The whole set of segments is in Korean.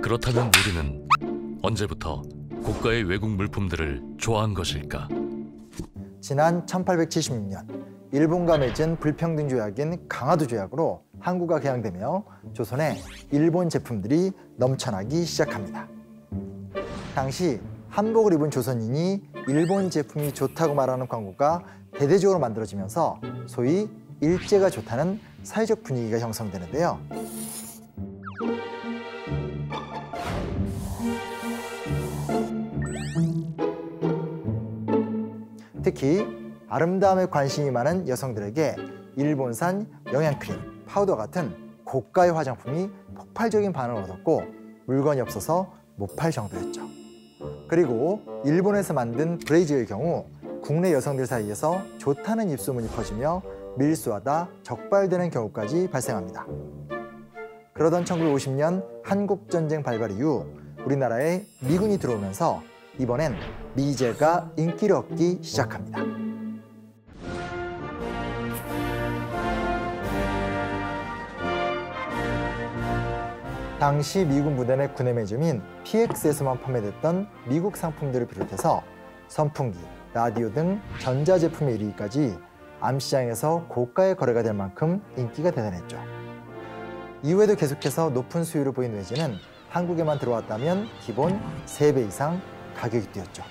그렇다면 우리는 언제부터 고가의 외국 물품들을 좋아한 것일까? 지난 1876년 일본과 맺은 불평등 조약인 강화도 조약으로 항구가 개항되며 조선에 일본 제품들이 넘쳐나기 시작합니다. 당시 한복을 입은 조선인이 일본 제품이 좋다고 말하는 광고가 대대적으로 만들어지면서 소위 일제가 좋다는 사회적 분위기가 형성되는데요. 특히 아름다움에 관심이 많은 여성들에게 일본산 영양크림, 파우더 같은 고가의 화장품이 폭발적인 반응을 얻었고 물건이 없어서 못 팔 정도였죠. 그리고 일본에서 만든 브레이즈의 경우 국내 여성들 사이에서 좋다는 입소문이 퍼지며 밀수하다 적발되는 경우까지 발생합니다. 그러던 1950년 한국전쟁 발발 이후 우리나라에 미군이 들어오면서 이번엔 미제가 인기를 얻기 시작합니다. 당시 미군 부대 내 구내 매점인 PX에서만 판매됐던 미국 상품들을 비롯해서 선풍기, 라디오 등 전자제품에 이르기까지 암시장에서 고가의 거래가 될 만큼 인기가 대단했죠. 이후에도 계속해서 높은 수요를 보인 외제는 한국에만 들어왔다면 기본 3배 이상 가격이 뛰었죠.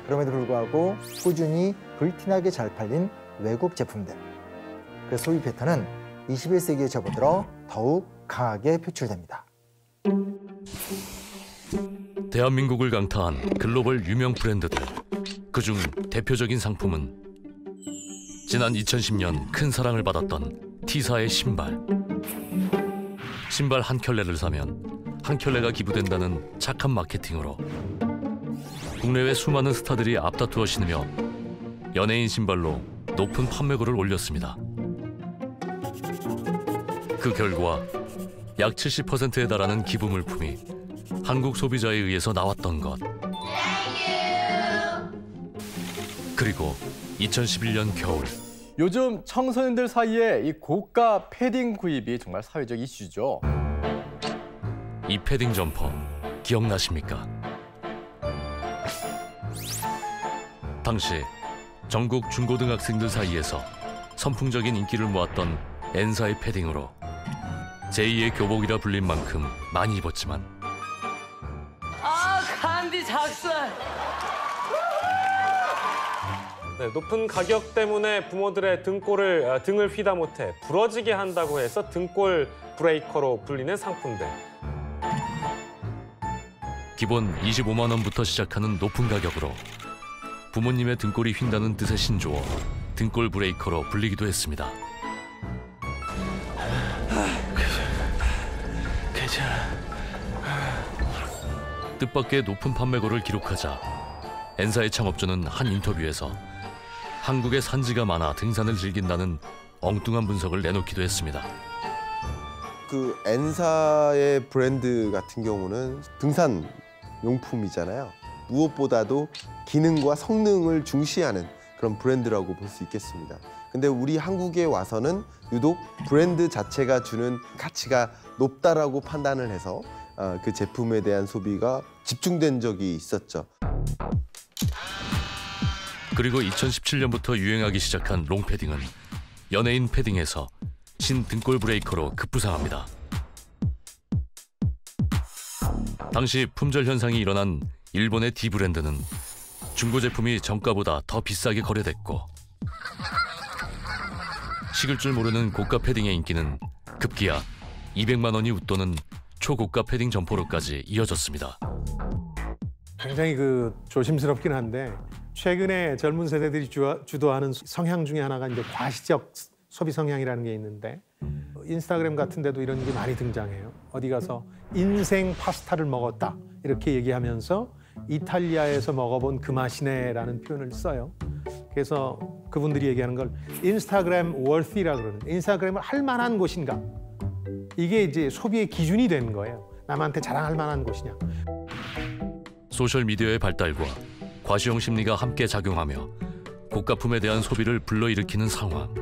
그럼에도 불구하고 꾸준히 불티나게 잘 팔린 외국 제품들. 그 소비 패턴은 21세기에 접어들어 더욱 강하게 표출됩니다. 대한민국을 강타한 글로벌 유명 브랜드들. 그중 대표적인 상품은 지난 2010년 큰 사랑을 받았던 T사의 신발. 신발 한 켤레를 사면 한 켤레가 기부된다는 착한 마케팅으로 국내외 수많은 스타들이 앞다투어 신으며 연예인 신발로 높은 판매고를 올렸습니다. 그 결과 약 70%에 달하는 기부 물품이 한국 소비자에 의해서 나왔던 것. 그리고 2011년 겨울, 요즘 청소년들 사이에 이 고가 패딩 구입이 정말 사회적 이슈죠. 이 패딩 점퍼 기억나십니까? 당시 전국 중고등학생들 사이에서 선풍적인 인기를 모았던 N사의 패딩으로 제2의 교복이라 불린 만큼 많이 입었지만 간디 작살! 네, 높은 가격 때문에 부모들의 등을 휘다 못해 부러지게 한다고 해서 등골 브레이커로 불리는 상품들. 기본 25만 원부터 시작하는 높은 가격으로 부모님의 등골이 휜다는 뜻의 신조어 등골 브레이커로 불리기도 했습니다. 괜찮아. 뜻밖의 높은 판매고를 기록하자 N사의 창업주는 한 인터뷰에서 한국에 산지가 많아 등산을 즐긴다는 엉뚱한 분석을 내놓기도 했습니다. 그 N사의 브랜드 같은 경우는 등산 용품이잖아요. 무엇보다도 기능과 성능을 중시하는 그런 브랜드라고 볼 수 있겠습니다. 근데 우리 한국에 와서는 유독 브랜드 자체가 주는 가치가 높다라고 판단을 해서 그 제품에 대한 소비가 집중된 적이 있었죠. 그리고 2017년부터 유행하기 시작한 롱패딩은 연예인 패딩에서 신 등골 브레이커로 급부상합니다. 당시 품절 현상이 일어난 일본의 D 브랜드는 중고 제품이 정가보다 더 비싸게 거래됐고 식을 줄 모르는 고가 패딩의 인기는 급기야 200만 원이 웃도는 초고가 패딩 점포로까지 이어졌습니다. 굉장히 조심스럽긴 한데 최근에 젊은 세대들이 주도하는 성향 중에 하나가 이제 과시적 소비 성향이라는 게 있는데 인스타그램 같은 데도 이런 게 많이 등장해요. 어디 가서 인생 파스타를 먹었다 이렇게 얘기하면서 이탈리아에서 먹어본 그 맛이네라는 표현을 써요. 그래서 그분들이 얘기하는 걸 인스타그램 worthy라고 그러는데 인스타그램을 할 만한 곳인가? 이게 이제 소비의 기준이 되는 거예요. 남한테 자랑할 만한 곳이냐. 소셜미디어의 발달과 과시형 심리가 함께 작용하며 고가품에 대한 소비를 불러일으키는 상황.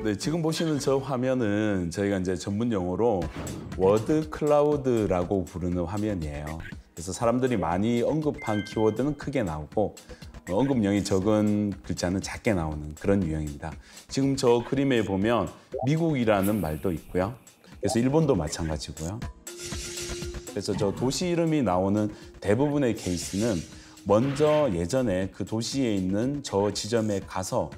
네, 지금 보시는 저 화면은 저희가 이제 전문 용어로 워드 클라우드라고 부르는 화면이에요. 그래서 사람들이 많이 언급한 키워드는 크게 나오고 언급량이 적은 글자는 작게 나오는 그런 유형입니다. 지금 저 그림에 보면 미국이라는 말도 있고요. 그래서 일본도 마찬가지고요. 그래서 저 도시 이름이 나오는 대부분의 케이스는 먼저 예전에 그 도시에 있는 저 지점에 가서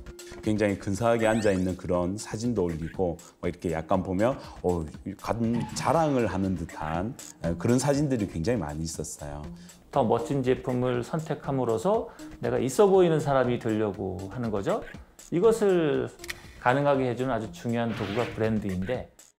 굉장히 근사하게 앉아있는 그런 사진도 올리고 이렇게 약간 보면 자랑을 하는 듯한 그런 사진들이 굉장히 많이 있었어요. 더 멋진 제품을 선택함으로써 내가 있어 보이는 사람이 되려고 하는 거죠. 이것을 가능하게 해주는 아주 중요한 도구가 브랜드인데